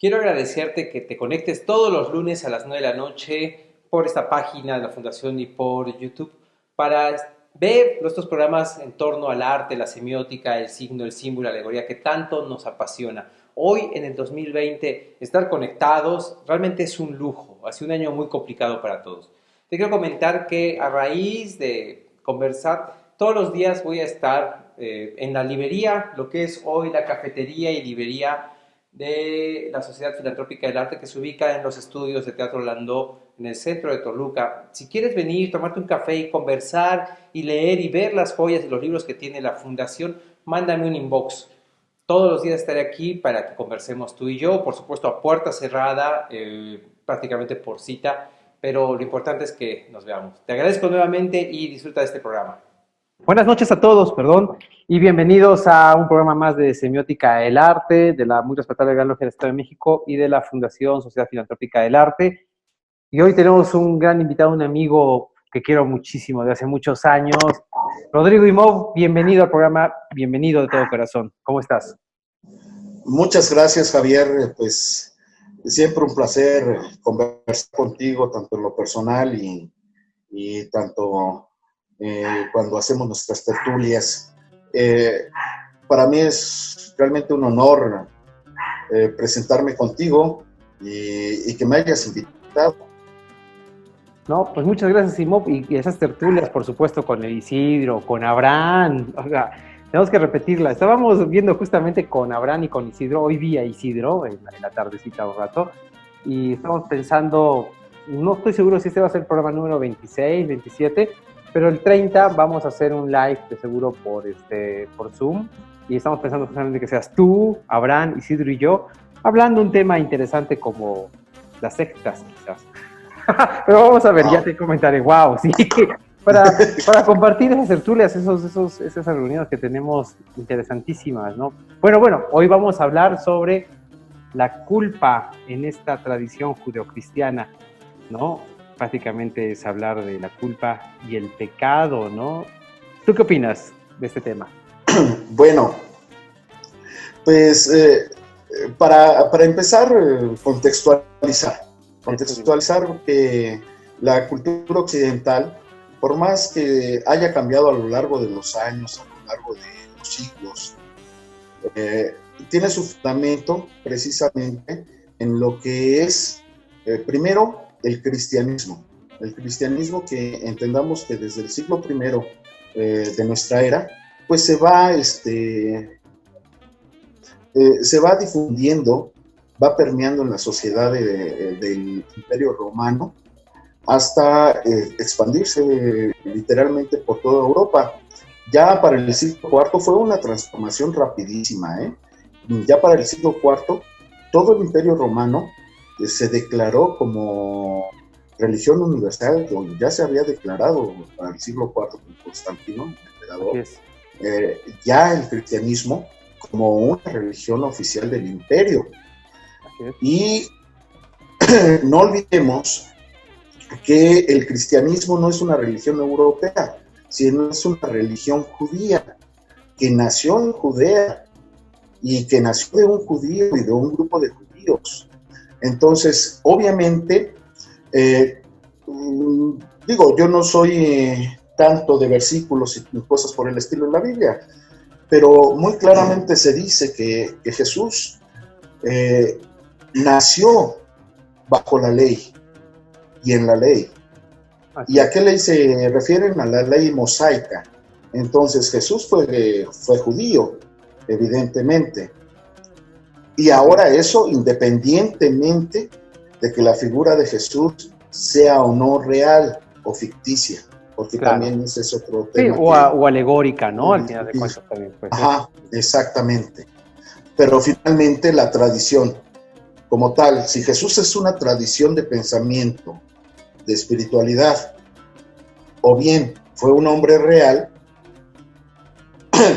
Quiero agradecerte que te conectes todos los lunes a las 9 de la noche por esta página de la Fundación y por YouTube para ver nuestros programas en torno al arte, la semiótica, el signo, el símbolo, la alegoría que tanto nos apasiona. Hoy, en el 2020, estar conectados realmente es un lujo. Ha sido un año muy complicado para todos. Te quiero comentar que a raíz de conversar, todos los días voy a estar en la librería, lo que es hoy la cafetería y librería de la Sociedad Filantrópica del Arte, que se ubica en los estudios de Teatro Landó, en el centro de Toluca. Si quieres venir, tomarte un café y conversar y leer y ver las joyas y los libros que tiene la fundación, mándame un inbox. Todos los días estaré aquí para que conversemos tú y yo, por supuesto a puerta cerrada, prácticamente por cita, pero lo importante es que nos veamos. Te agradezco nuevamente y disfruta de este programa. Buenas noches a todos, y bienvenidos a un programa más de Semiótica del Arte, de la muy respetable Gran Logia del Estado de México y de la Fundación Sociedad Filantrópica del Arte. Y hoy tenemos un gran invitado, un amigo que quiero muchísimo de hace muchos años, Rodrigo Imov. Bienvenido al programa, bienvenido de todo corazón. ¿Cómo estás? Muchas gracias, Javier. Pues siempre un placer conversar contigo, tanto en lo personal y tanto cuando hacemos nuestras tertulias. Para mí es realmente un honor presentarme contigo y que me hayas invitado. No, pues muchas gracias, Imov, y esas tertulias, por supuesto, con el Isidro, con Abraham. O sea, tenemos que repetirla. Estábamos viendo justamente con Abraham y con Isidro, hoy vi a Isidro en la tardecita un rato, y estamos pensando, no estoy seguro si este va a ser el programa número 26, 27, pero el 30 vamos a hacer un live de seguro por Zoom, y estamos pensando justamente que seas tú, Abraham, Isidro y yo, hablando un tema interesante como las sectas, quizás. Pero vamos a ver, ya te comentaré. Wow, sí, para compartir esas tertulias, esas reuniones que tenemos interesantísimas, ¿no? Bueno, hoy vamos a hablar sobre la culpa en esta tradición judeocristiana, ¿no? Prácticamente es hablar de la culpa y el pecado, ¿no? ¿Tú qué opinas de este tema? Bueno, pues para empezar, contextualizar que la cultura occidental, por más que haya cambiado a lo largo de los años, a lo largo de los siglos, tiene su fundamento precisamente en lo que es, primero, el cristianismo que entendamos que desde el siglo I de nuestra era, pues se va difundiendo, va permeando en la sociedad del Imperio Romano hasta expandirse literalmente por toda Europa. Ya para el siglo IV fue una transformación rapidísima, Ya para el siglo IV todo el Imperio Romano se declaró como religión universal, o ya se había declarado para el siglo IV con Constantino, el emperador, ya el cristianismo como una religión oficial del imperio. Y no olvidemos que el cristianismo no es una religión europea, sino es una religión judía, que nació en Judea y que nació de un judío y de un grupo de judíos. Entonces, obviamente, yo no soy tanto de versículos y cosas por el estilo en la Biblia, pero muy claramente se dice que Jesús nació bajo la ley y en la ley. ¿Y a qué ley se refieren? A la ley mosaica. Entonces Jesús fue judío, evidentemente. Y ahora eso, independientemente de que la figura de Jesús sea o no real o ficticia. porque Claro. también ese es otro Sí, tema. o alegórica, ¿no? Al final de cuentas también. Pues, ajá, exactamente. Pero finalmente la tradición, como tal, si Jesús es una tradición de pensamiento, de espiritualidad, o bien fue un hombre real,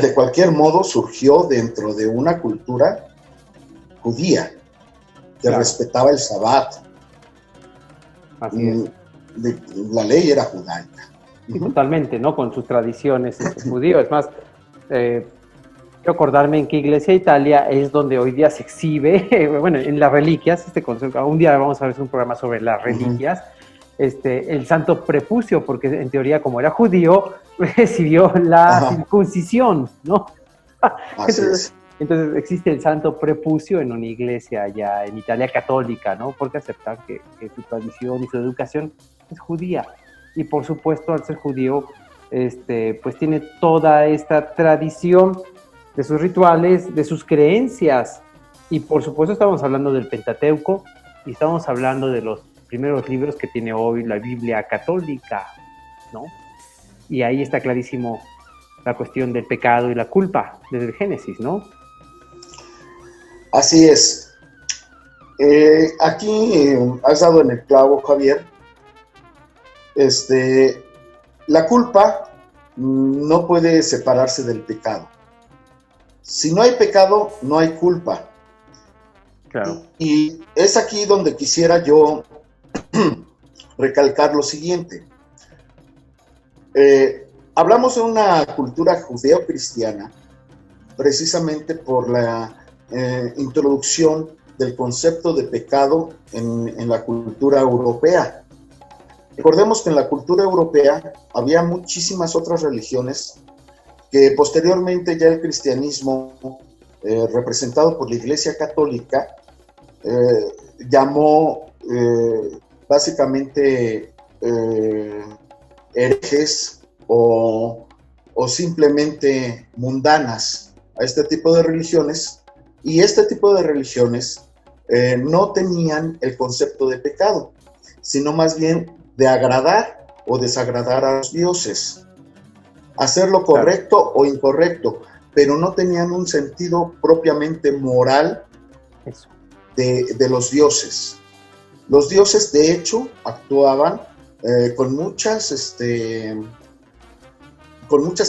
de cualquier modo surgió dentro de una cultura judía que claro, respetaba el Sabbat. así es. La ley era judaica. Sí, totalmente, ¿no? Con sus tradiciones judío. Es más, quiero acordarme en qué iglesia de Italia es donde hoy día se exhibe, bueno, en las reliquias, este concepto, un día vamos a ver un programa sobre las reliquias, el santo prepucio, porque en teoría como era judío, recibió la Ajá, circuncisión, ¿no? así es. Entonces existe el santo prepucio en una iglesia allá en Italia católica, ¿no? Porque aceptan que su tradición y su educación es judía. Y por supuesto, al ser judío, pues tiene toda esta tradición de sus rituales, de sus creencias. Y por supuesto estamos hablando del Pentateuco y estamos hablando de los primeros libros que tiene hoy la Biblia católica, ¿no? Y ahí está clarísimo la cuestión del pecado y la culpa desde el Génesis, ¿no? Así es. Aquí has dado en el clavo, Javier. La culpa no puede separarse del pecado. Si no hay pecado, no hay culpa. Claro. Y es aquí donde quisiera yo recalcar lo siguiente. Hablamos de una cultura judeo-cristiana precisamente por la introducción del concepto de pecado en la cultura europea. Recordemos que en la cultura europea había muchísimas otras religiones que posteriormente ya el cristianismo, representado por la Iglesia Católica, llamó básicamente herejes o simplemente mundanas a este tipo de religiones, y este tipo de religiones no tenían el concepto de pecado, sino más bien de agradar o desagradar a los dioses, hacer lo correcto o incorrecto, pero no tenían un sentido propiamente moral de los dioses. Los dioses, de hecho, actuaban con muchas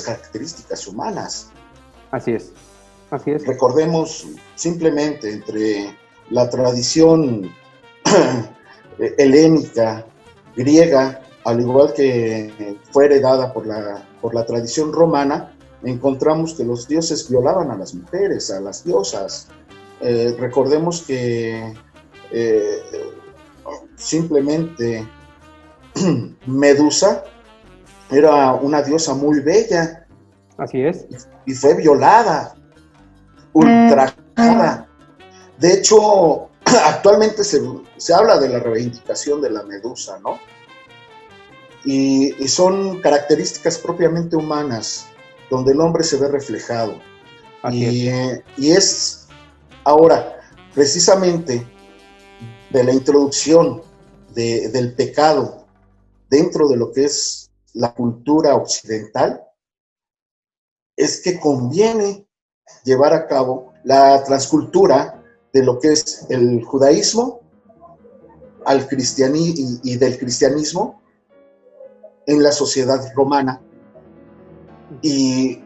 características humanas. Así es, así es. Recordemos simplemente entre la tradición helénica, griega, al igual que fue heredada por la tradición romana, encontramos que los dioses violaban a las mujeres, a las diosas. Recordemos que simplemente Medusa era una diosa muy bella. Así es. Y fue violada, ultrajada. De hecho, actualmente se habla de la reivindicación de la Medusa, ¿no? Y son características propiamente humanas, donde el hombre se ve reflejado. Y es ahora, precisamente, de la introducción del pecado dentro de lo que es la cultura occidental, es que conviene llevar a cabo la transcultura de lo que es el judaísmo al cristianismo y del cristianismo en la sociedad romana y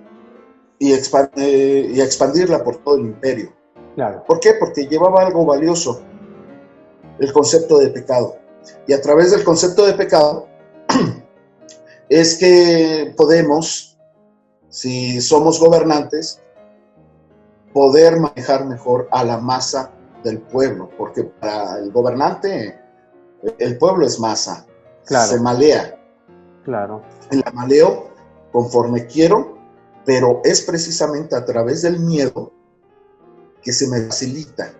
expandirla por todo el imperio. Claro. ¿Por qué? Porque llevaba algo valioso, el concepto de pecado. Y a través del concepto de pecado es que podemos, si somos gobernantes, poder manejar mejor a la masa del pueblo, porque para el gobernante el pueblo es masa, claro. Se malea. Claro. La maleo conforme quiero, pero es precisamente a través del miedo que se me facilita.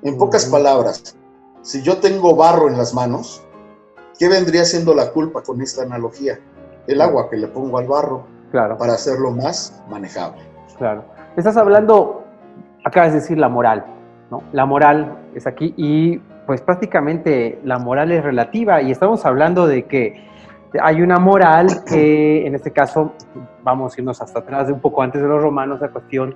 En pocas palabras, si yo tengo barro en las manos, ¿qué vendría siendo la culpa con esta analogía? El agua que le pongo al barro para hacerlo más manejable. Claro. Estás hablando, acabas de decir la moral, ¿no? La moral es aquí y pues prácticamente la moral es relativa y estamos hablando de que Hay una moral que, en este caso, vamos a irnos hasta atrás, de un poco antes de los romanos, la cuestión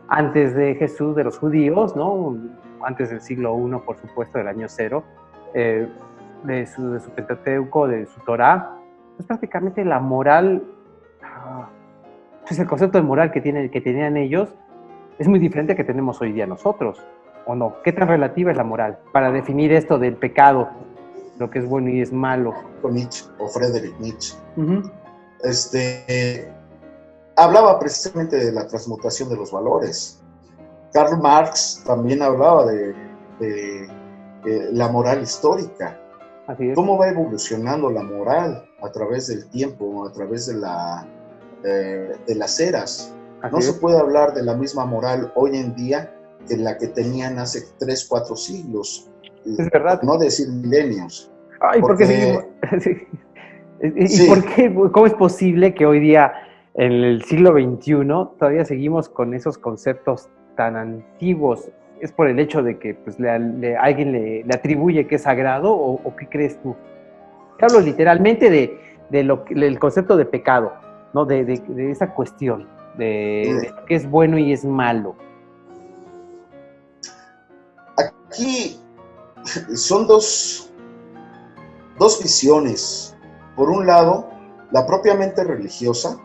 antes de Jesús, de los judíos, ¿no? Antes del siglo I, por supuesto, del año cero, de su Pentateuco, de su Torá. Es prácticamente la moral, pues el concepto de moral que tenían ellos es muy diferente al que tenemos hoy día nosotros, ¿o no? ¿Qué tan relativa es la moral para definir esto del pecado, lo que es bueno y es malo? Nietzsche o Friedrich Nietzsche. Hablaba precisamente de la transmutación de los valores. Karl Marx también hablaba de la moral histórica. Así es. ¿Cómo va evolucionando la moral a través del tiempo, a través de las eras? Así No es. se puede hablar de la misma moral hoy en día que la que tenían hace 3, 4 siglos. Es verdad. No decir milenios. Ay, ¿por qué seguimos? ¿Y por qué? ¿Cómo es posible que hoy día, en el siglo XXI, todavía seguimos con esos conceptos tan antiguos? ¿Es por el hecho de que pues, alguien le atribuye que es sagrado o qué crees tú? Hablo literalmente del concepto de pecado, ¿no? De esa cuestión, de qué es bueno y es malo. Aquí son dos visiones. Por un lado, la propiamente religiosa,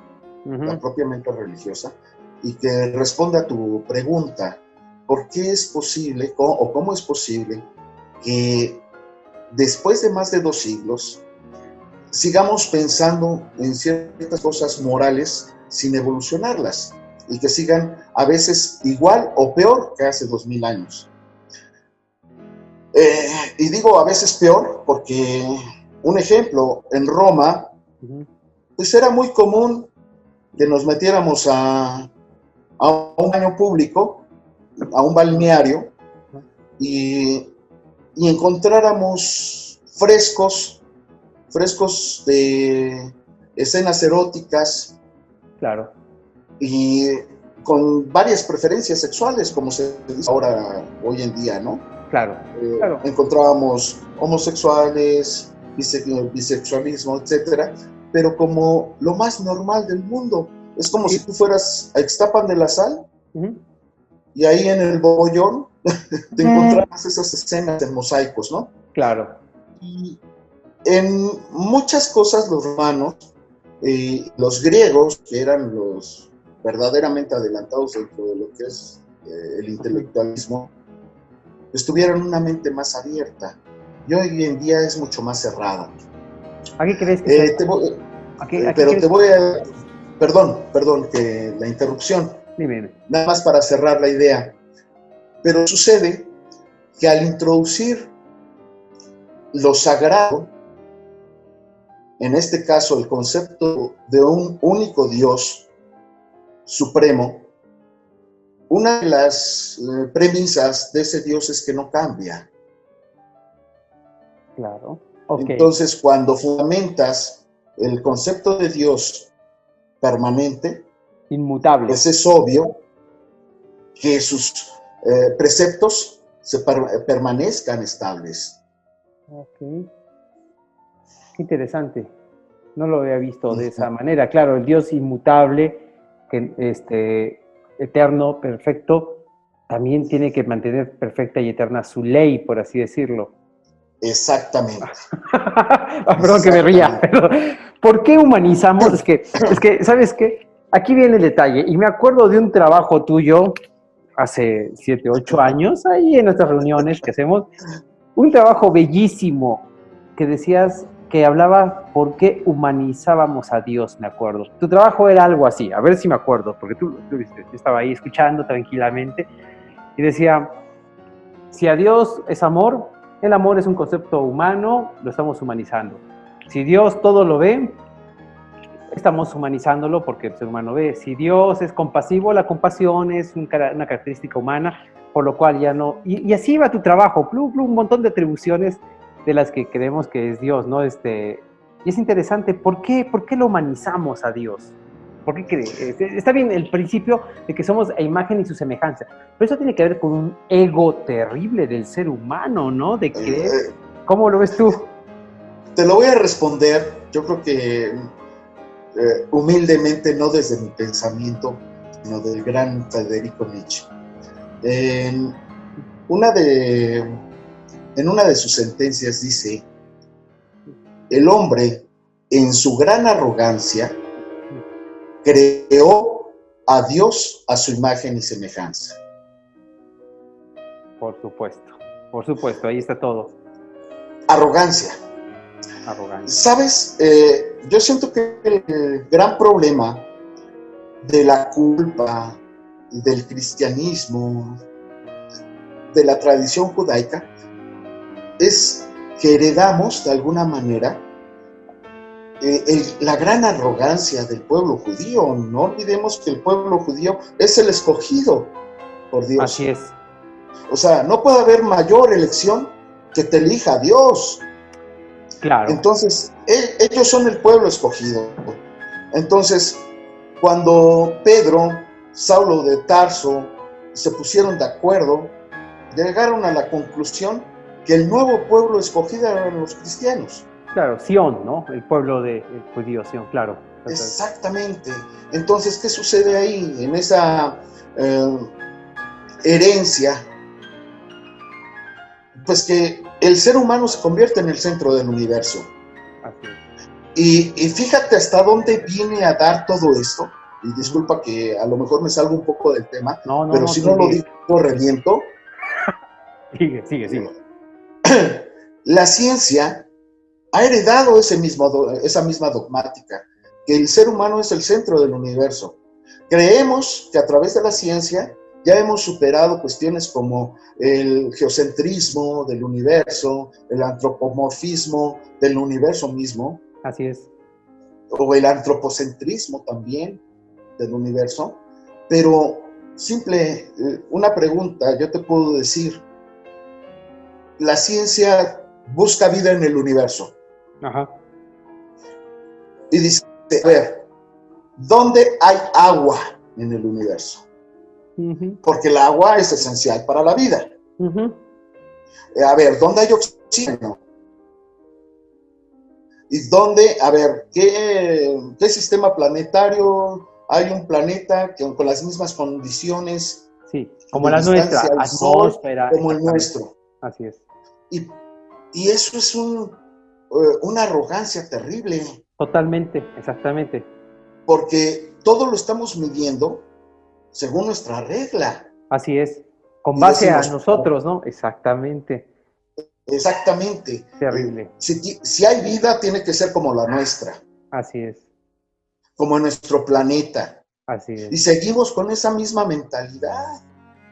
y que responde a tu pregunta, ¿por qué es posible o cómo es posible que después de más de 2 siglos sigamos pensando en ciertas cosas morales sin evolucionarlas y que sigan a veces igual o peor que hace 2000 años? Y digo a veces peor porque, un ejemplo, en Roma, pues era muy común que nos metiéramos a un baño público, a un balneario, y encontráramos frescos de escenas eróticas. Claro. Y con varias preferencias sexuales, como se dice ahora, hoy en día, ¿no? Claro. Encontrábamos homosexuales, bisexualismo, etcétera, pero como lo más normal del mundo. Es como si tú fueras a Ixtapan de la Sal y ahí en el Bollón te encontrabas esas escenas en mosaicos, ¿no? Claro. Y en muchas cosas los romanos, los griegos, que eran los verdaderamente adelantados dentro de lo que es el intelectualismo, tuvieron una mente más abierta, y hoy en día es mucho más cerrada. ¿A qué crees que te voy a... Perdón, que la interrupción. Dime. Nada más para cerrar la idea. Pero sucede que al introducir lo sagrado, en este caso el concepto de un único Dios supremo, una de las premisas de ese Dios es que no cambia. Claro. Okay. Entonces, cuando fundamentas el concepto de Dios permanente, inmutable, pues es obvio que sus preceptos permanezcan estables. Ok. Qué interesante. No lo había visto de esa manera. Claro, el Dios inmutable, que eterno, perfecto, también tiene que mantener perfecta y eterna su ley, por así decirlo. Exactamente. Perdón que me ría, pero ¿por qué humanizamos? Es que, ¿sabes qué? Aquí viene el detalle, y me acuerdo de un trabajo tuyo hace 7, 8 años, ahí en nuestras reuniones que hacemos, un trabajo bellísimo que decías que hablaba por qué humanizábamos a Dios, me acuerdo. Tu trabajo era algo así, a ver si me acuerdo, porque tú yo estaba ahí escuchando tranquilamente y decía, si a Dios es amor, el amor es un concepto humano, lo estamos humanizando. Si Dios todo lo ve, estamos humanizándolo porque el ser humano ve. Si Dios es compasivo, la compasión es una característica humana, por lo cual ya no... Y así va tu trabajo, un montón de atribuciones de las que creemos que es Dios, ¿no? Y es interesante, ¿por qué lo humanizamos a Dios? ¿Por qué crees? Está bien el principio de que somos a imagen y su semejanza, pero eso tiene que ver con un ego terrible del ser humano, ¿no? De creer. ¿Cómo lo ves tú? Te lo voy a responder, yo creo que humildemente, no desde mi pensamiento, sino del gran Federico Nietzsche. En una de sus sentencias dice: el hombre, en su gran arrogancia, creó a Dios a su imagen y semejanza. Por supuesto, ahí está todo. Arrogancia. ¿Sabes? Yo siento que el gran problema de la culpa, del cristianismo, de la tradición judaica, es que heredamos de alguna manera la gran arrogancia del pueblo judío. No olvidemos que el pueblo judío es el escogido por Dios. Así es. O sea, no puede haber mayor elección que te elija Dios. Claro. Entonces, ellos son el pueblo escogido. Entonces, cuando Pedro, Saulo de Tarso, se pusieron de acuerdo, llegaron a la conclusión que el nuevo pueblo escogido eran los cristianos. Claro, Sión, ¿no? El pueblo del judío, Sión, claro. Exactamente. Entonces, ¿qué sucede ahí? En esa herencia, pues que el ser humano se convierte en el centro del universo. Así es. Y fíjate hasta dónde viene a dar todo esto. Y disculpa que a lo mejor me salgo un poco del tema, pero si no lo digo, reviento. Sigue. La ciencia ha heredado esa misma dogmática, que el ser humano es el centro del universo. Creemos que a través de la ciencia ya hemos superado cuestiones como el geocentrismo del universo, el antropomorfismo del universo mismo. Así es. O el antropocentrismo también del universo. Pero una pregunta, yo te puedo decir, la ciencia busca vida en el universo. Ajá. Y dice, a ver, ¿dónde hay agua en el universo? Uh-huh. Porque el agua es esencial para la vida. Uh-huh. A ver, ¿dónde hay oxígeno? ¿Y dónde, a ver, qué sistema planetario hay un planeta con las mismas condiciones? Sí, como la nuestra, atmósfera. Como el nuestro. Así es. Y eso es una arrogancia terrible. Totalmente, exactamente. Porque todo lo estamos midiendo según nuestra regla. Así es, con base a nosotros, ¿no? Exactamente. Exactamente. Terrible. Si hay vida, tiene que ser como la nuestra. Así es. Como en nuestro planeta. Así es. Y seguimos con esa misma mentalidad.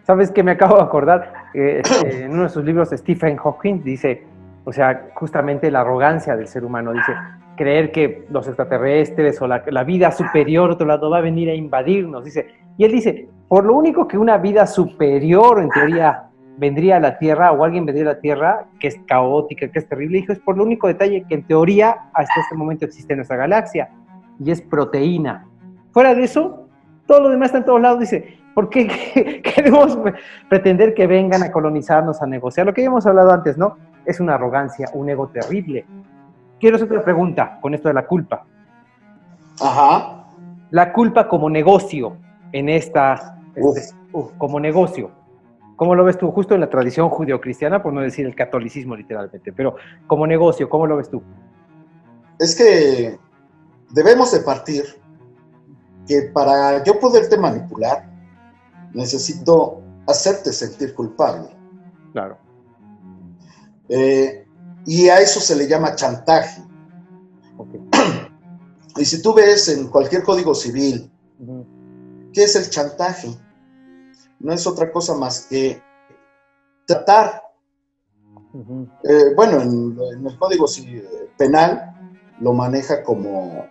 ¿Sabes qué? Me acabo de acordar, en uno de sus libros, Stephen Hawking dice, o sea, justamente la arrogancia del ser humano, dice, creer que los extraterrestres o la vida superior de otro lado va a venir a invadirnos, dice. Y él dice, por lo único que una vida superior, en teoría, vendría a la Tierra, o alguien vendría a la Tierra, que es caótica, que es terrible, dijo, es por lo único detalle que en teoría hasta este momento existe en nuestra galaxia, y es proteína. Fuera de eso, todo lo demás está en todos lados, dice. ¿Por qué queremos pretender que vengan a colonizarnos, a negociar? Lo que habíamos hablado antes, ¿no? Es una arrogancia, un ego terrible. Quiero hacer otra pregunta con esto de la culpa. Ajá. La culpa como negocio en como negocio. ¿Cómo lo ves tú? Justo en la tradición judeocristiana, por no decir el catolicismo literalmente, pero como negocio, ¿cómo lo ves tú? Es que debemos de partir que para yo poderte manipular, necesito hacerte sentir culpable. Claro. Y a eso se le llama chantaje. Okay. Y si tú ves en cualquier código civil, uh-huh. ¿Qué es el chantaje? No es otra cosa más que tratar. Uh-huh. Bueno, en el código penal lo maneja como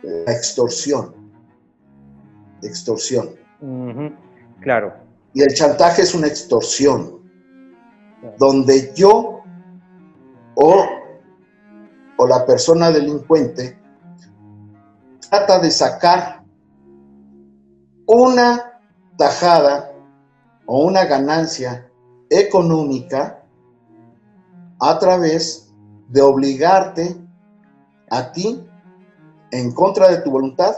la extorsión. Extorsión. Uh-huh. Claro. Y el chantaje es una extorsión, claro, donde yo o la persona delincuente trata de sacar una tajada o una ganancia económica a través de obligarte a ti, en contra de tu voluntad,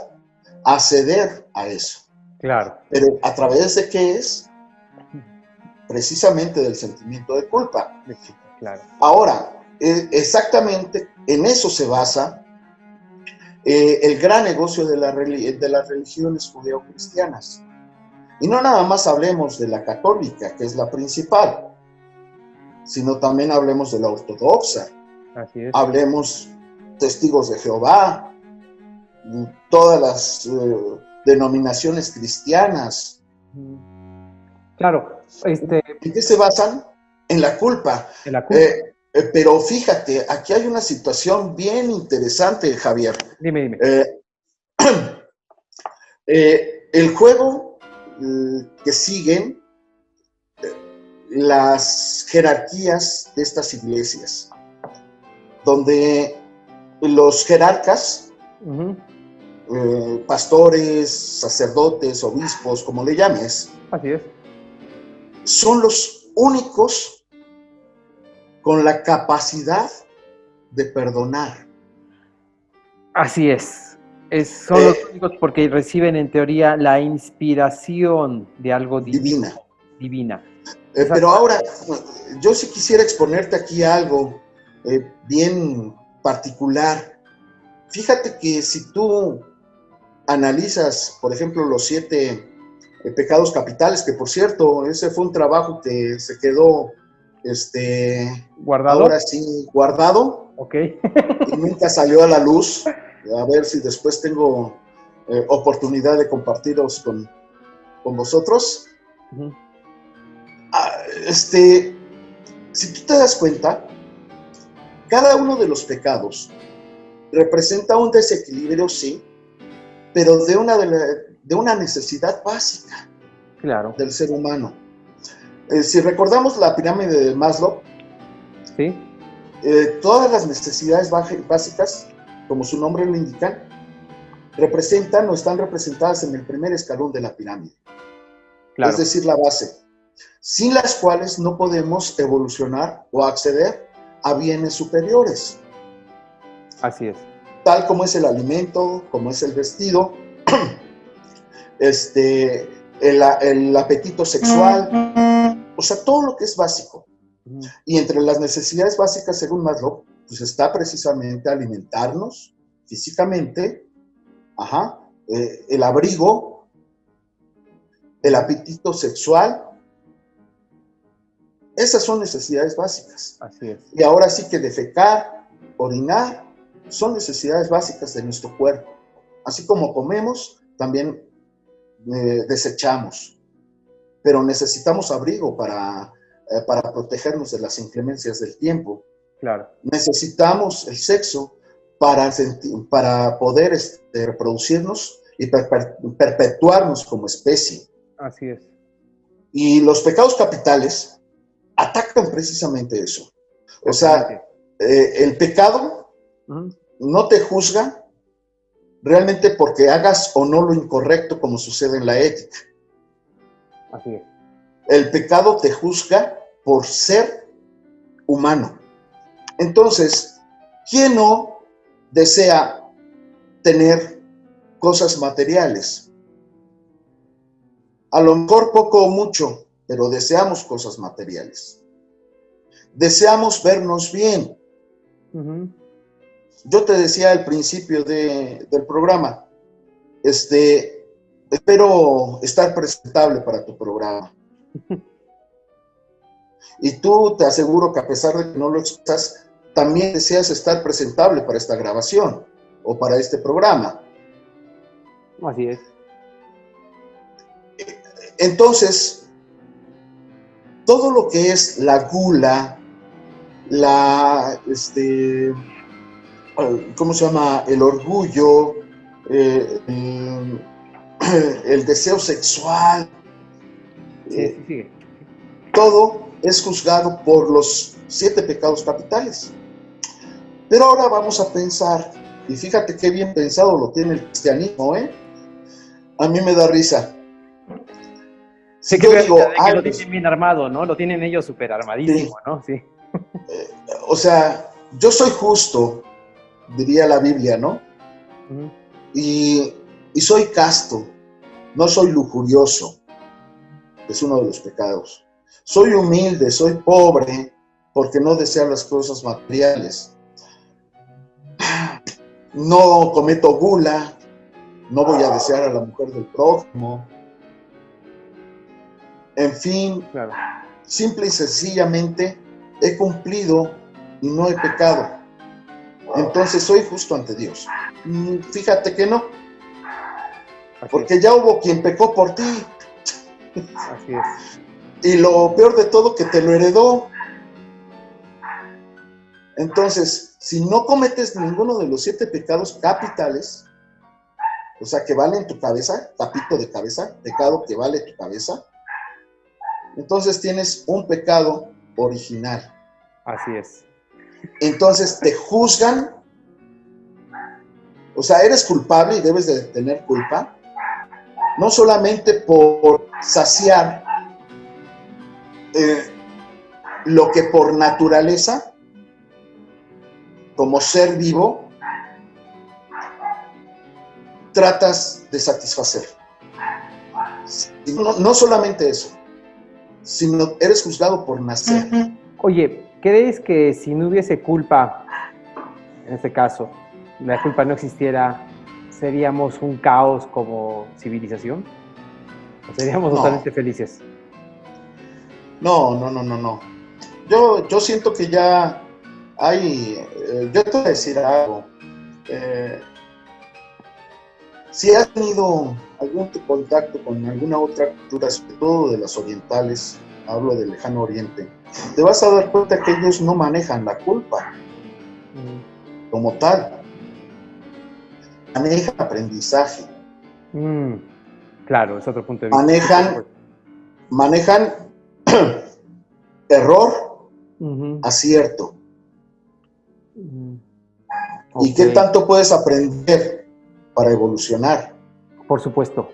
a ceder a eso. Claro. Pero ¿a través de qué es? Precisamente del sentimiento de culpa. Claro. Ahora, exactamente en eso se basa el gran negocio de las religiones judeocristianas. Y no nada más hablemos de la católica, que es la principal, sino también hablemos de la ortodoxa. Así es. Hablemos testigos de Jehová, todas las denominaciones cristianas. Claro. ¿En qué se basan? En la culpa. En la culpa. Pero fíjate, aquí hay una situación bien interesante, Javier. Dime. El juego que siguen las jerarquías de estas iglesias, donde los jerarcas, pastores, sacerdotes, obispos, como le llames, así es, son los únicos con la capacidad de perdonar. Así es. Son los únicos porque reciben en teoría la inspiración de algo divina. Pero ahora, yo sí quisiera exponerte aquí algo bien particular. Fíjate que si tú analizas, por ejemplo, los 7 pecados capitales, que por cierto, ese fue un trabajo que se quedó ¿guardado? Ahora sí, guardado. Ok. Y nunca salió a la luz. A ver si después tengo oportunidad de compartirlos con vosotros. Si tú te das cuenta, cada uno de los pecados representa un desequilibrio, sí, pero de una necesidad básica, claro, del ser humano. Si recordamos la pirámide de Maslow, ¿sí? Todas las necesidades básicas, como su nombre lo indica, representan o están representadas en el primer escalón de la pirámide. Claro. Es decir, la base, sin las cuales no podemos evolucionar o acceder a bienes superiores. Así es. Tal como es el alimento, como es el vestido, el apetito sexual, o sea, todo lo que es básico. Y entre las necesidades básicas, según Maslow, pues está precisamente alimentarnos físicamente, el abrigo, el apetito sexual. Esas son necesidades básicas. Así es. Y ahora sí que defecar, orinar, son necesidades básicas de nuestro cuerpo. Así como comemos, también desechamos. Pero necesitamos abrigo para protegernos de las inclemencias del tiempo. Claro. Necesitamos el sexo para poder reproducirnos y perpetuarnos como especie. Así es. Y los pecados capitales atacan precisamente eso. O sea, el pecado no te juzga realmente porque hagas o no lo incorrecto, como sucede en la ética. Así es. El pecado te juzga por ser humano. Entonces, ¿quién no desea tener cosas materiales? A lo mejor poco o mucho, pero deseamos cosas materiales. Deseamos vernos bien. Yo te decía al principio del programa, espero estar presentable para tu programa. Y tú te aseguro que a pesar de que no lo expresas, también deseas estar presentable para esta grabación o para este programa. Así es. Entonces, todo lo que es la gula, ¿cómo se llama? El orgullo, el deseo sexual, sí. Todo es juzgado por los 7 pecados capitales. Pero ahora vamos a pensar, y fíjate qué bien pensado lo tiene el cristianismo, ¿eh? A mí me da risa. Sí, que lo tienen bien armado, ¿no? Lo tienen ellos súper armadísimo, sí. ¿No? Sí. O sea, yo soy justo, diría la Biblia, ¿no? Ujú. Y soy casto, no soy lujurioso, es uno de los pecados. Soy humilde, soy pobre, porque no deseo las cosas materiales. No cometo gula, no voy a desear a la mujer del prójimo. En fin, Claro. simple y sencillamente he cumplido y no he pecado. Entonces soy justo ante Dios. Fíjate que no, Así porque es. ya hubo quien pecó por ti. Así es. Y lo peor de todo, que te lo heredó. Entonces, si no cometes ninguno de los 7 pecados capitales, o sea, que vale en tu cabeza, capito de cabeza, pecado que vale tu cabeza, entonces tienes un pecado original. Así es. Entonces te juzgan, o sea, eres culpable y debes de tener culpa, no solamente por saciar lo que por naturaleza, como ser vivo, tratas de satisfacer. No solamente eso, sino eres juzgado por nacer. Oye, ¿crees que si no hubiese culpa, en este caso, la culpa no existiera, seríamos un caos como civilización? ¿O seríamos totalmente felices? No. Yo siento que ya hay, yo te voy a decir algo. Si has tenido algún contacto con alguna otra cultura, sobre todo de las orientales, hablo del lejano oriente, te vas a dar cuenta que ellos no manejan la culpa como tal, manejan aprendizaje. Claro, es otro punto de vista. Manejan error, acierto. Okay. ¿Y qué tanto puedes aprender para evolucionar? Por supuesto.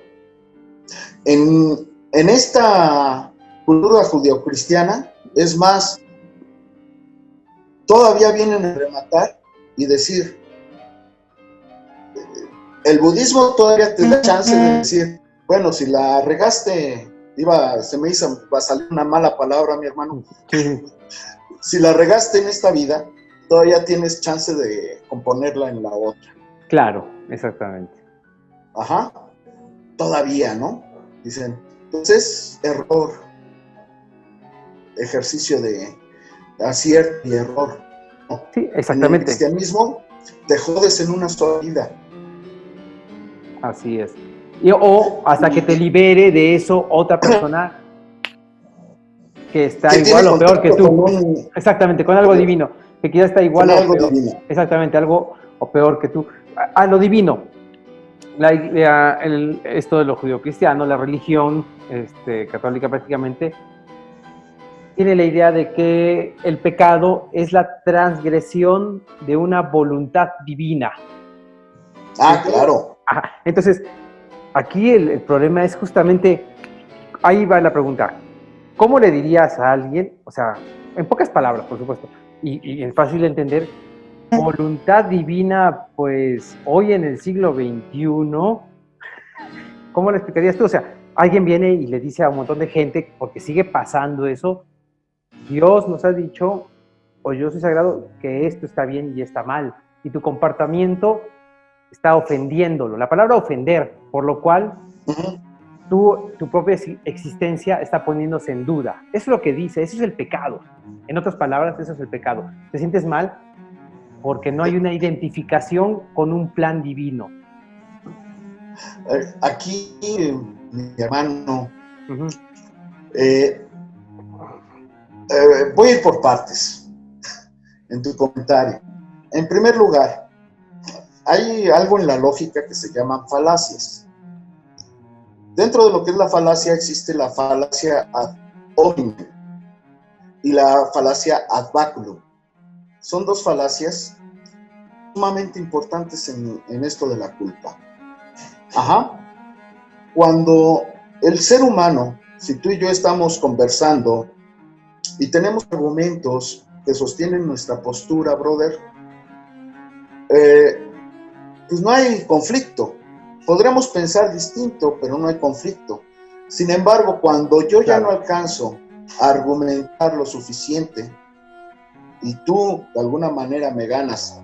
En esta cultura judeocristiana, es más, todavía vienen a rematar y decir, el budismo todavía te da chance de decir, bueno, si la regaste, va a salir una mala palabra, mi hermano. Sí. Si la regaste en esta vida, todavía tienes chance de componerla en la otra. Claro, exactamente. Ajá, todavía, ¿no? Dicen, entonces, error, ejercicio de acierto y error. ¿No? Sí, exactamente. En el cristianismo te jodes en una sola vida. Así es. O hasta que te libere de eso otra persona que está que igual o peor que tú. Exactamente, con algo divino. Que quizás está igual o peor. Divino. Exactamente, algo o peor que tú. A lo divino. Esto de lo judío-cristiano, la religión católica prácticamente, tiene la idea de que el pecado es la transgresión de una voluntad divina. Claro. Ajá. Entonces, aquí el problema es justamente, ahí va la pregunta, ¿cómo le dirías a alguien, o sea, en pocas palabras, por supuesto, y en fácil de entender, voluntad divina, pues hoy en el siglo XXI, ¿cómo le explicarías tú? O sea, alguien viene y le dice a un montón de gente, porque sigue pasando eso, Dios nos ha dicho, o yo soy sagrado, que esto está bien y está mal, y tu comportamiento está ofendiéndolo. La palabra ofender, por lo cual tu propia existencia está poniéndose en duda. Eso es lo que dice, eso es el pecado. En otras palabras, eso es el pecado. Te sientes mal porque no hay una identificación con un plan divino. Aquí, mi hermano, voy a ir por partes en tu comentario. En primer lugar, hay algo en la lógica que se llaman falacias. Dentro de lo que es la falacia existe la falacia ad hominem y la falacia ad baculum. Son dos falacias sumamente importantes en esto de la culpa. Ajá. Cuando el ser humano, si tú y yo estamos conversando y tenemos argumentos que sostienen nuestra postura, brother, pues no hay conflicto. Podremos pensar distinto, pero no hay conflicto. Sin embargo, cuando yo ya no alcanzo a argumentar lo suficiente y tú de alguna manera me ganas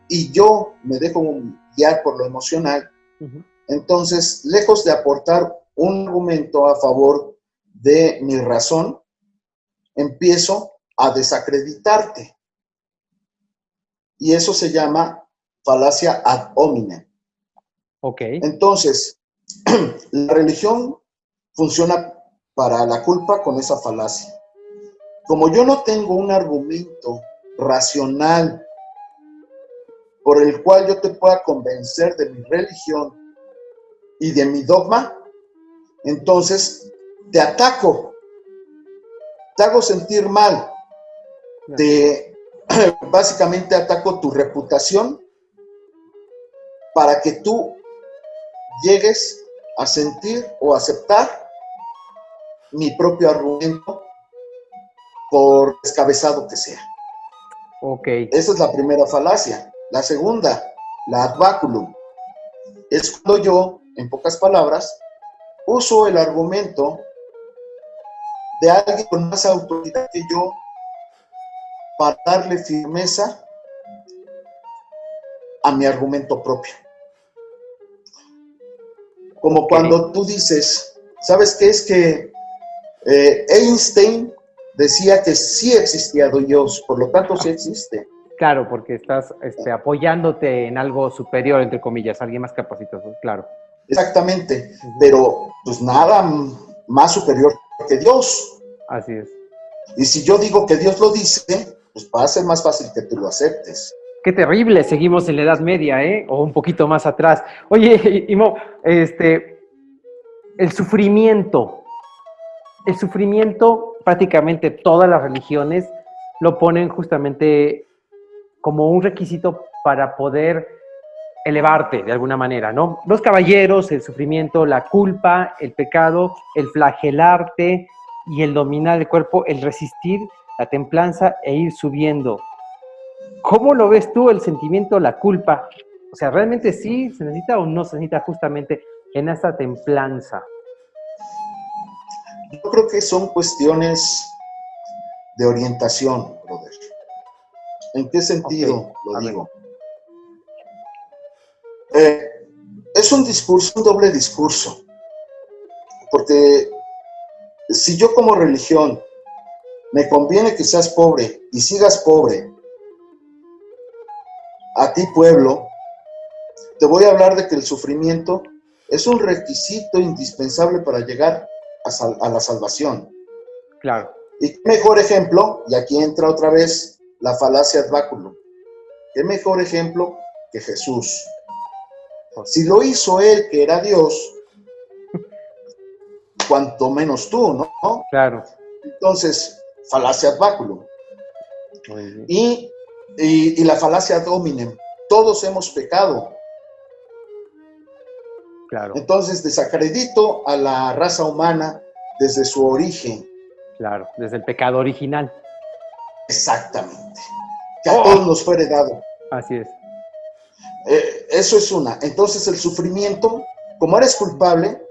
y yo me dejo guiar por lo emocional, entonces, lejos de aportar un argumento a favor de mi razón, empiezo a desacreditarte. Y eso se llama falacia ad hominem. Okay. Entonces, la religión funciona para la culpa con esa falacia. Como yo no tengo un argumento racional por el cual yo te pueda convencer de mi religión y de mi dogma, entonces te ataco, te hago sentir mal, básicamente ataco tu reputación para que tú llegues a sentir o aceptar mi propio argumento, por descabezado que sea. Okay. Esa es la primera falacia. La segunda, la ad baculum, es cuando yo, en pocas palabras, uso el argumento de alguien con más autoridad que yo para darle firmeza a mi argumento propio. Como cuando tú dices, ¿sabes qué? Es que Einstein decía que sí existía Dios, por lo tanto sí existe. Claro, porque estás apoyándote en algo superior, entre comillas, alguien más capacitado, claro. Exactamente, pero pues nada más superior que Dios. Así es. Y si yo digo que Dios lo dice, pues va a ser más fácil que tú lo aceptes. Qué terrible, seguimos en la Edad Media, ¿eh? O un poquito más atrás. Oye, Imo, el sufrimiento prácticamente todas las religiones lo ponen justamente como un requisito para poder elevarte de alguna manera, ¿no? Los caballeros, el sufrimiento, la culpa, el pecado, el flagelarte y el dominar el cuerpo, el resistir, la templanza e ir subiendo. ¿Cómo lo ves tú el sentimiento, la culpa? O sea, ¿realmente sí se necesita o no se necesita justamente en esta templanza? Yo creo que son cuestiones de orientación, brother. ¿En qué sentido lo digo? Es un discurso, un doble discurso. Porque si yo como religión me conviene que seas pobre y sigas pobre, a ti pueblo, te voy a hablar de que el sufrimiento es un requisito indispensable para llegar a la salvación. Claro. Y qué mejor ejemplo, y aquí entra otra vez la falacia ad baculum, qué mejor ejemplo que Jesús. Si lo hizo él, que era Dios, cuanto menos tú, ¿no? Claro. Entonces, falacia ad baculum. Y la falacia ad hominem, todos hemos pecado. Claro. Entonces desacredito a la raza humana desde su origen. Claro, desde el pecado original. Exactamente. Que a todos nos fue heredado. Así es. Eso es una. Entonces el sufrimiento, como eres culpable,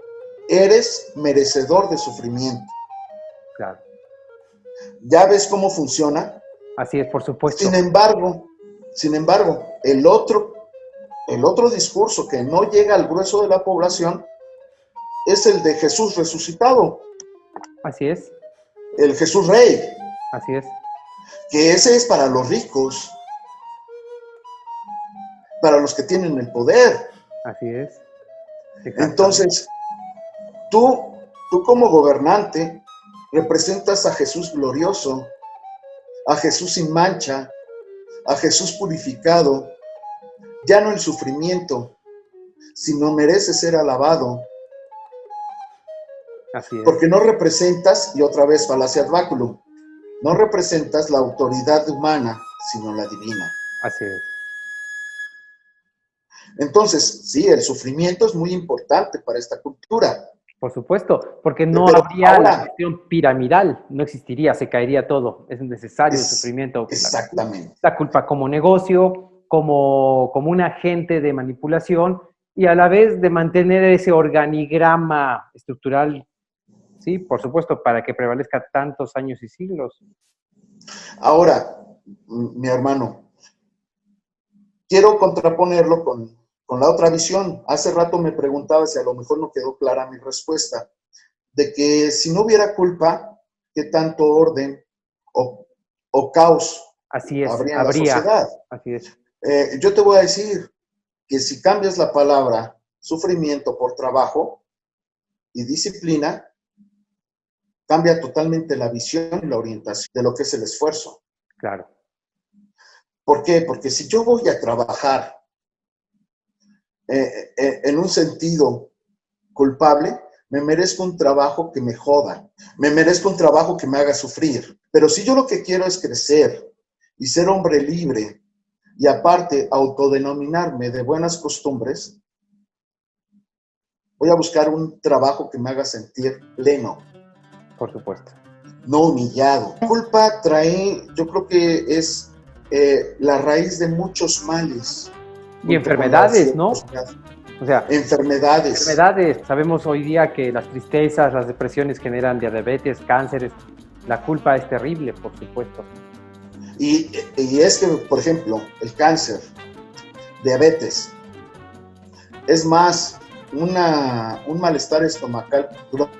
eres merecedor de sufrimiento. Claro. ¿Ya ves cómo funciona? Así es, por supuesto. Sin embargo, el otro discurso que no llega al grueso de la población es el de Jesús resucitado. Así es. El Jesús Rey. Así es. Que ese es para los ricos, para los que tienen el poder. Así es. Entonces, tú como gobernante representas a Jesús glorioso, a Jesús sin mancha, a Jesús purificado, ya no el sufrimiento, sino merece ser alabado. Así es. Porque no representas, y otra vez falacia ad baculum, no representas la autoridad humana, sino la divina. Así es. Entonces, sí, el sufrimiento es muy importante para esta cultura. Por supuesto, porque no habría la cuestión piramidal, no existiría, se caería todo. Es necesario el sufrimiento. Exactamente. La culpa como negocio, como un agente de manipulación y a la vez de mantener ese organigrama estructural, sí, por supuesto, para que prevalezca tantos años y siglos. Ahora, mi hermano, quiero contraponerlo con la otra visión. Hace rato me preguntaba si a lo mejor no quedó clara mi respuesta, de que si no hubiera culpa, ¿qué tanto orden o caos habría en la sociedad? Así es. Yo te voy a decir que si cambias la palabra sufrimiento por trabajo y disciplina, cambia totalmente la visión y la orientación de lo que es el esfuerzo. Claro. ¿Por qué? Porque si yo voy a trabajar en un sentido culpable, me merezco un trabajo que me joda, me merezco un trabajo que me haga sufrir. Pero si yo lo que quiero es crecer y ser hombre libre y aparte autodenominarme de buenas costumbres, voy a buscar un trabajo que me haga sentir pleno. Por supuesto. No humillado. Culpa trae, yo creo que es la raíz de muchos males. Y enfermedades, ¿no? O sea, enfermedades. Sabemos hoy día que las tristezas, las depresiones generan diabetes, cánceres. La culpa es terrible, por supuesto. Y es que, por ejemplo, el cáncer, diabetes, es más, un malestar estomacal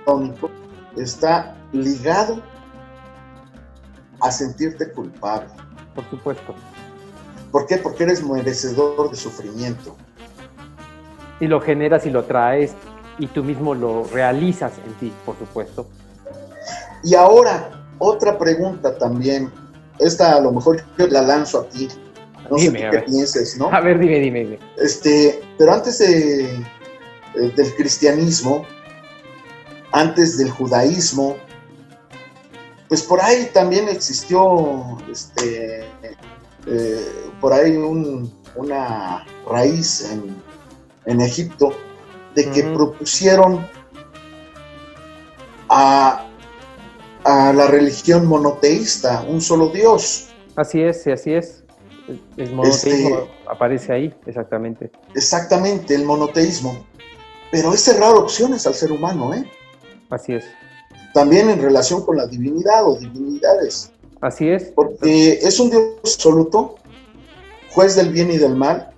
crónico está ligado a sentirte culpable. Por supuesto. ¿Por qué? Porque eres merecedor de sufrimiento. Y lo generas y lo traes y tú mismo lo realizas en ti, por supuesto. Y ahora, otra pregunta también. Esta a lo mejor yo la lanzo a ti. No sé qué pienses, ¿no? A ver, dime. Pero antes del cristianismo, antes del judaísmo, pues por ahí también existió por ahí una raíz en Egipto de que propusieron a la religión monoteísta, un solo Dios. Así es. El monoteísmo aparece ahí, exactamente. Exactamente, el monoteísmo. Pero es cerrar opciones al ser humano, ¿eh? Así es. También en relación con la divinidad o divinidades. Así es. Porque es un Dios absoluto, juez del bien y del mal.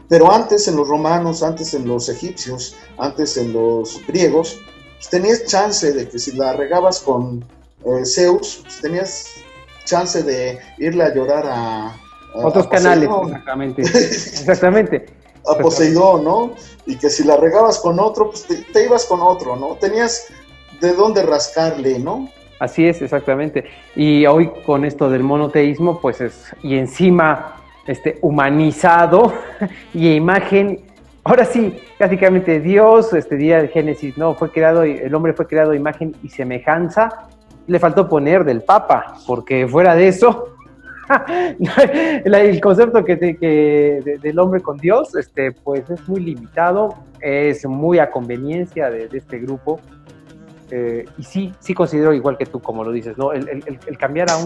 Pero antes en los romanos, antes en los egipcios, antes en los griegos, pues tenías chance de que si la regabas con Zeus, pues tenías chance de irle a llorar a otros canales, exactamente. A Poseidón, ¿no? Y que si la regabas con otro, pues te ibas con otro, ¿no? Tenías de dónde rascarle, ¿no? Así es, exactamente. Y hoy con esto del monoteísmo, pues y encima humanizado y imagen, ahora sí, prácticamente Dios, día del Génesis, no, el hombre fue creado a imagen y semejanza. Le faltó poner del Papa, porque fuera de eso, el concepto del hombre con Dios, pues es muy limitado, es muy a conveniencia de este grupo, y sí considero igual que tú, como lo dices, ¿no? El cambiar a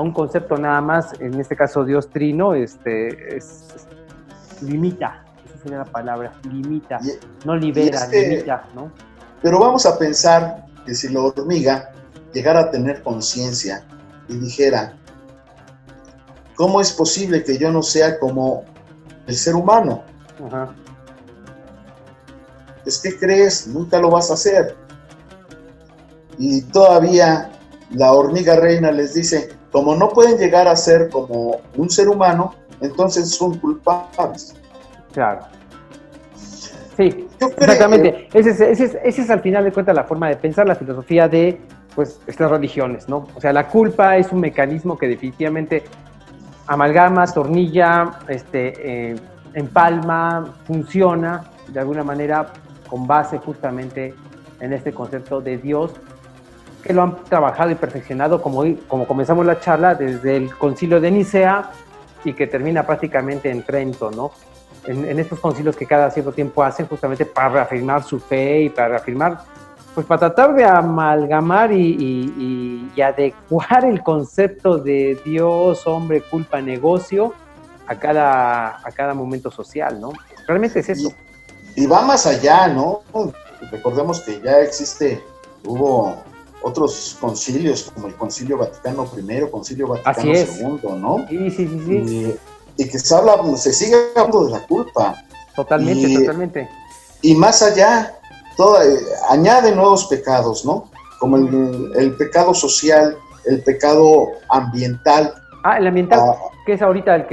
un concepto nada más, en este caso Dios trino, limita, esa sería la palabra, limita, no libera, limita, ¿no? Pero vamos a pensar que si la hormiga llegara a tener conciencia y dijera, ¿cómo es posible que yo no sea como el ser humano? Ajá. Es que crees, nunca lo vas a hacer. Y todavía la hormiga reina les dice, como no pueden llegar a ser como un ser humano, entonces son culpables. Claro. Sí, exactamente. Ese es al final de cuentas la forma de pensar, la filosofía de pues estas religiones, ¿no? O sea, la culpa es un mecanismo que definitivamente amalgama, tornilla, empalma, funciona de alguna manera con base justamente en este concepto de Dios, que lo han trabajado y perfeccionado como comenzamos la charla desde el Concilio de Nicea y que termina prácticamente en Trento, ¿no? en estos concilios que cada cierto tiempo hacen justamente para reafirmar su fe y para reafirmar, pues para tratar de amalgamar y adecuar el concepto de Dios, hombre, culpa, negocio a cada momento social, ¿no? Realmente es eso. Y va más allá, ¿no? Recordemos que ya hubo otros concilios, como el Concilio Vaticano I, Concilio Vaticano II, ¿no? Sí. Y que se sigue hablando de la culpa. Totalmente. Y más allá, añade nuevos pecados, ¿no? Como el pecado social, el pecado ambiental. El ambiental, que es ahorita el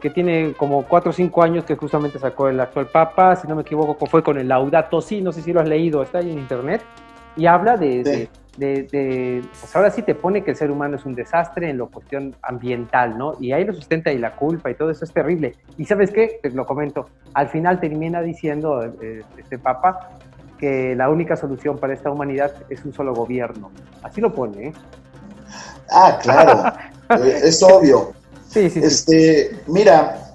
que tiene como 4 o 5 años, que justamente sacó el actual Papa, si no me equivoco, fue con el Laudato Si, no sé si lo has leído, está ahí en internet, y habla pues ahora sí te pone que el ser humano es un desastre en la cuestión ambiental, ¿no? Y ahí lo sustenta y la culpa y todo eso es terrible. Y ¿sabes qué? Te lo comento, al final termina diciendo este Papa que la única solución para esta humanidad es un solo gobierno. Así lo pone, ¿eh? Claro, es obvio. Sí. Mira...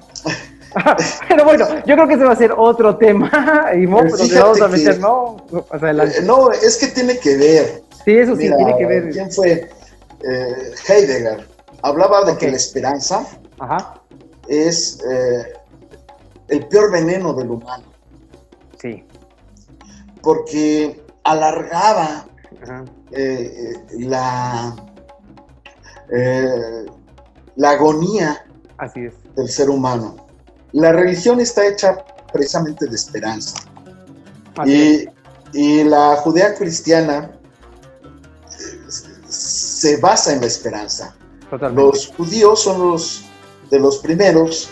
Pero bueno, yo creo que ese va a ser otro tema y donde vamos a meter, ¿no? Más adelante. No, es que tiene que ver. Sí, eso sí, tiene que ver. ¿Quién fue? Heidegger. Hablaba de que la esperanza es el peor veneno del humano. Sí. Porque alargaba la agonía Así es. del ser humano. La religión está hecha precisamente de esperanza. Y la Judea cristiana se basa en la esperanza. Totalmente. Los judíos son de los primeros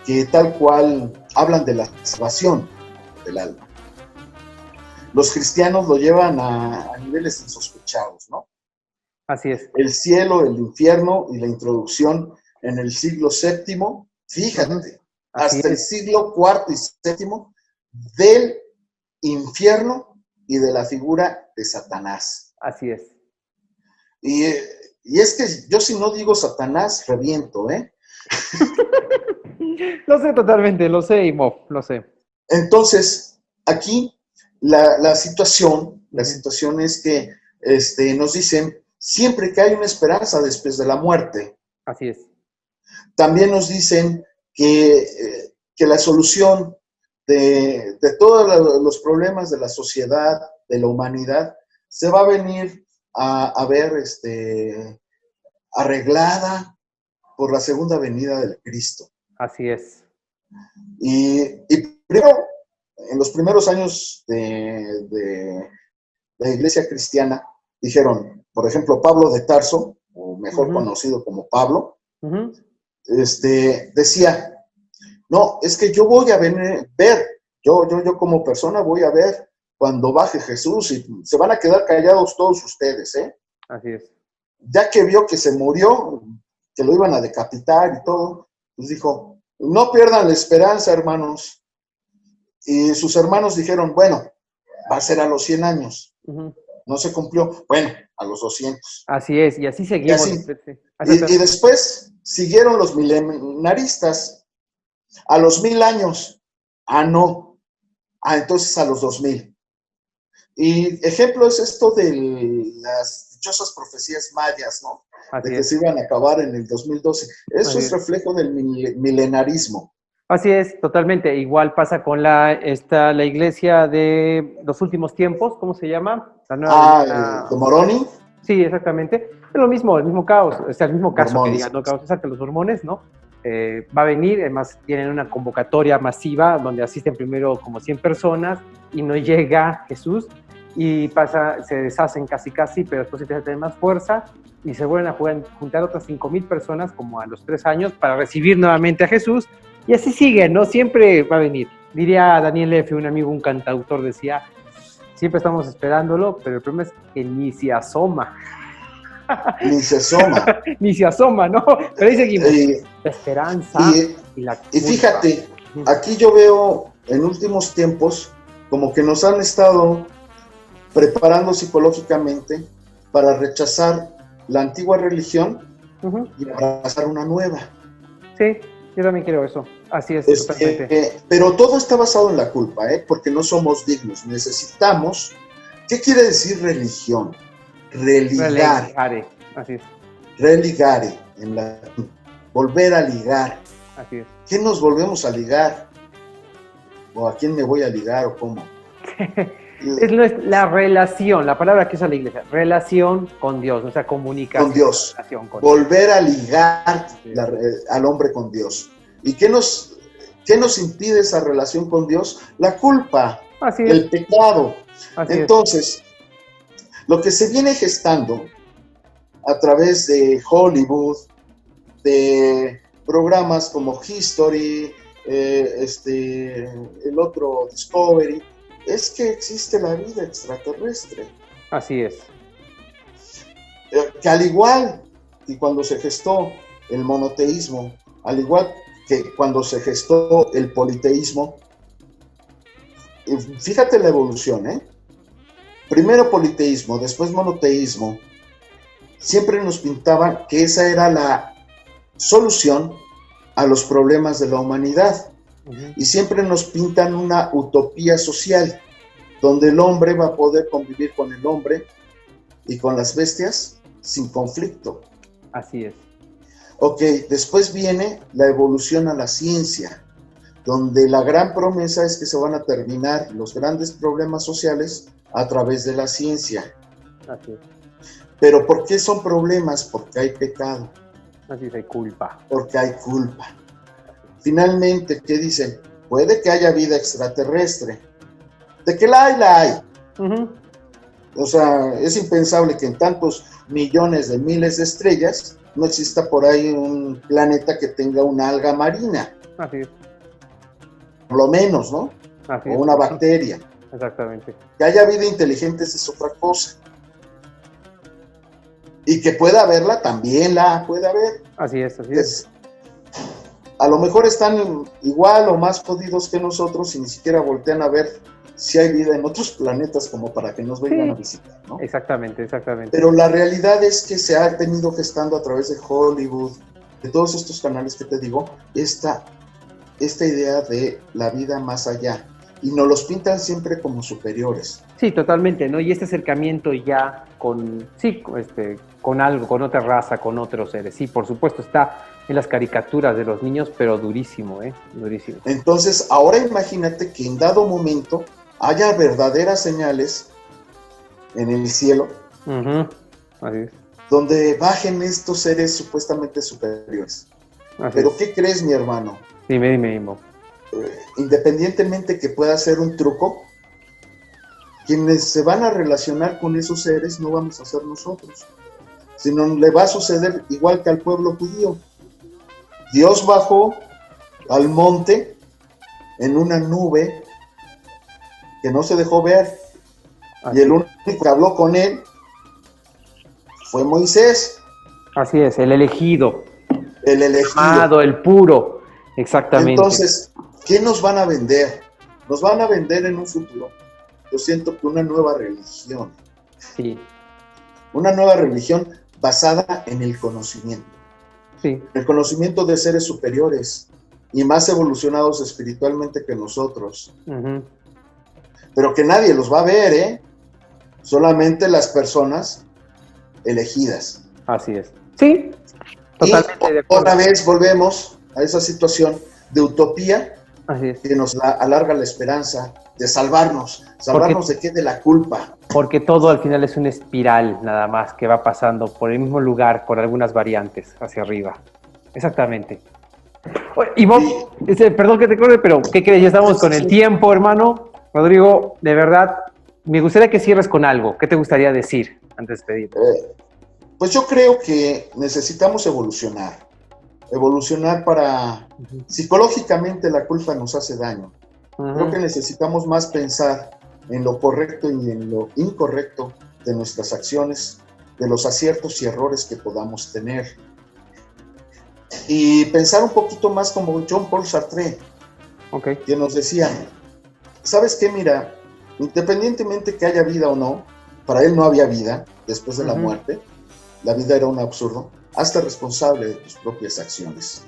que tal cual hablan de la salvación del alma. Los cristianos lo llevan a niveles insospechados, ¿no? Así es. El cielo, el infierno y la introducción en el siglo VII, fíjate, hasta el siglo IV y VII, del infierno y de la figura de Satanás. Así es. Y es que yo si no digo Satanás, reviento, ¿eh? Lo sé totalmente, lo sé, Imhoff, lo sé. Entonces, aquí la situación es que nos dicen siempre que hay una esperanza después de la muerte. Así es. También nos dicen que la solución de todos los problemas de la sociedad, de la humanidad, se va a venir a ver arreglada por la segunda venida del Cristo. Así es. Y primero, en los primeros años de la iglesia cristiana, dijeron, por ejemplo, Pablo de Tarso, o mejor conocido como Pablo, decía, no, es que yo voy a ver, yo como persona voy a ver cuando baje Jesús y se van a quedar callados todos ustedes, ¿eh? Así es. Ya que vio que se murió, que lo iban a decapitar y todo, pues dijo, no pierdan la esperanza, hermanos. Y sus hermanos dijeron, bueno, va a ser a los 100 años. No se cumplió, bueno, a los 200. Así es, y así seguimos. Y después siguieron los milenaristas. A los 1000 años, no. Entonces a los 2000. Y ejemplo es esto de las dichosas profecías mayas, ¿no? De que se iban a acabar en el 2012. Eso es reflejo del milenarismo. Así es, totalmente. Igual pasa con la iglesia de los últimos tiempos, ¿cómo se llama? La nueva de Moroni. Sí, exactamente. Es lo mismo, el mismo caos, o sea, el mismo caso mormones. Que digan, no caos, exacto, los mormones, ¿no? Va a venir, además tienen una convocatoria masiva donde asisten primero como 100 personas y no llega Jesús y se deshacen casi, pero después empieza a tener más fuerza y se vuelven a juntar otras 5,000 personas como a los 3 años para recibir nuevamente a Jesús y así sigue, ¿no? Siempre va a venir. Diría Daniel F., un amigo, un cantautor, decía, siempre estamos esperándolo, pero el problema es que ni se asoma. Ni se asoma. Ni se asoma, ¿no? Pero ahí seguimos. La esperanza y la culpa. Y fíjate, aquí yo veo en últimos tiempos como que nos han estado preparando psicológicamente para rechazar la antigua religión y abrazar una nueva. Sí. Yo también creo eso. Así es, totalmente. Pero todo está basado en la culpa, porque no somos dignos. Necesitamos. ¿Qué quiere decir religión? Religar. Religare, así es. Religare, en latín. Volver a ligar. Así es. ¿Qué nos volvemos a ligar? ¿O a quién me voy a ligar o cómo? Es la relación, la palabra que usa la iglesia, relación con Dios, o sea, comunicación. Con Dios. Volver a ligar al hombre con Dios. ¿Y qué nos impide esa relación con Dios? La culpa, el pecado. Entonces, lo que se viene gestando a través de Hollywood, de programas como History, el otro Discovery, es que existe la vida extraterrestre. Así es. Que al igual que cuando se gestó el monoteísmo, al igual que cuando se gestó el politeísmo, fíjate la evolución, Primero politeísmo, después monoteísmo, siempre nos pintaban que esa era la solución a los problemas de la humanidad. Y siempre nos pintan una utopía social, donde el hombre va a poder convivir con el hombre y con las bestias sin conflicto. Así es. Ok, después viene la evolución a la ciencia, donde la gran promesa es que se van a terminar los grandes problemas sociales a través de la ciencia. Así es. Pero ¿por qué son problemas? Porque hay pecado. Así es, hay culpa. Porque hay culpa. Finalmente, ¿qué dicen? Puede que haya vida extraterrestre. De que la hay. O sea, es impensable que en tantos millones de miles de estrellas no exista por ahí un planeta que tenga una alga marina. Así es. Por lo menos, ¿no? Así o una bacteria. Exactamente. Que haya vida inteligente es otra cosa. Y que pueda haberla, también la puede haber. Así es. A lo mejor están igual o más jodidos que nosotros y ni siquiera voltean a ver si hay vida en otros planetas como para que nos vengan a visitar, ¿no? Exactamente. Pero la realidad es que se ha tenido gestando a través de Hollywood, de todos estos canales que te digo, esta idea de la vida más allá. Y nos los pintan siempre como superiores. Sí, totalmente, ¿no? Y este acercamiento ya con algo, con otra raza, con otros seres. Sí, por supuesto, está en las caricaturas de los niños, pero durísimo, durísimo. Entonces, ahora imagínate que en dado momento haya verdaderas señales en el cielo, Así es. donde bajen estos seres supuestamente superiores. Pero ¿qué crees, mi hermano? Dime. Independientemente que pueda ser un truco, quienes se van a relacionar con esos seres no vamos a ser nosotros, sino le va a suceder igual que al pueblo judío. Dios bajó al monte en una nube que no se dejó ver, y el único que habló con él fue Moisés. Así es, el elegido. El elegido. Amado, el puro. Exactamente. Entonces, ¿qué nos van a vender? Nos van a vender en un futuro, yo siento que una nueva religión. Sí. Una nueva religión basada en el conocimiento. Sí. El conocimiento de seres superiores y más evolucionados espiritualmente que nosotros. Pero que nadie los va a ver, Solamente las personas elegidas. Así es. Sí. Totalmente de acuerdo. Otra vez volvemos a esa situación de utopía. Así es. Que nos alarga la esperanza de salvarnos. ¿Salvarnos de qué? De la culpa. Porque todo al final es una espiral nada más que va pasando por el mismo lugar, por algunas variantes hacia arriba. Exactamente. Y vos, perdón que te corte, pero ¿qué crees? Ya estamos con el tiempo, hermano. Rodrigo, de verdad, me gustaría que cierres con algo. ¿Qué te gustaría decir antes de despedirte? Pues yo creo que necesitamos evolucionar. Evolucionar para... Psicológicamente la culpa nos hace daño. Creo que necesitamos más pensar en lo correcto y en lo incorrecto de nuestras acciones, de los aciertos y errores que podamos tener. Y pensar un poquito más como Jean-Paul Sartre, que nos decía, ¿sabes qué? Mira, independientemente que haya vida o no, para él no había vida después de la muerte, la vida era un absurdo. Hazte responsable de tus propias acciones.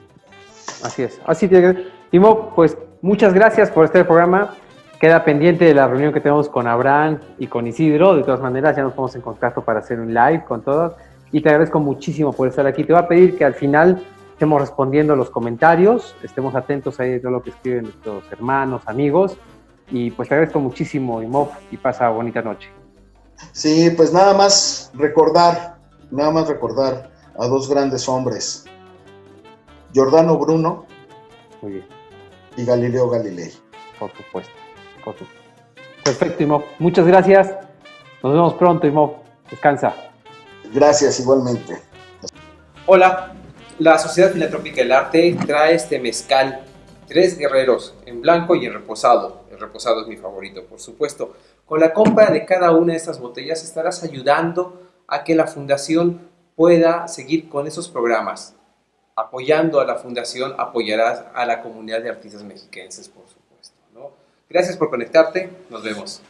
Así es. Así tiene que ser. Timo, pues muchas gracias por este programa. Queda pendiente de la reunión que tenemos con Abraham y con Isidro. De todas maneras, ya nos ponemos en contacto para hacer un live con todos. Y te agradezco muchísimo por estar aquí. Te voy a pedir que al final estemos respondiendo los comentarios, estemos atentos ahí de todo lo que escriben nuestros hermanos, amigos. Y pues te agradezco muchísimo, Imov, y pasa bonita noche. Sí, pues nada más recordar a dos grandes hombres, Giordano Bruno Muy bien. y Galileo Galilei. Por supuesto. Perfecto, Imov. Muchas gracias. Nos vemos pronto, Imov. Descansa. Gracias, igualmente. Hola, la Sociedad Filantrópica del Arte trae este mezcal, 3 guerreros, en blanco y en reposado. El reposado es mi favorito, por supuesto. Con la compra de cada una de estas botellas estarás ayudando a que la fundación pueda seguir con esos programas. Apoyando a la fundación, apoyarás a la comunidad de artistas mexiquenses, por supuesto, ¿no? Gracias por conectarte, nos vemos.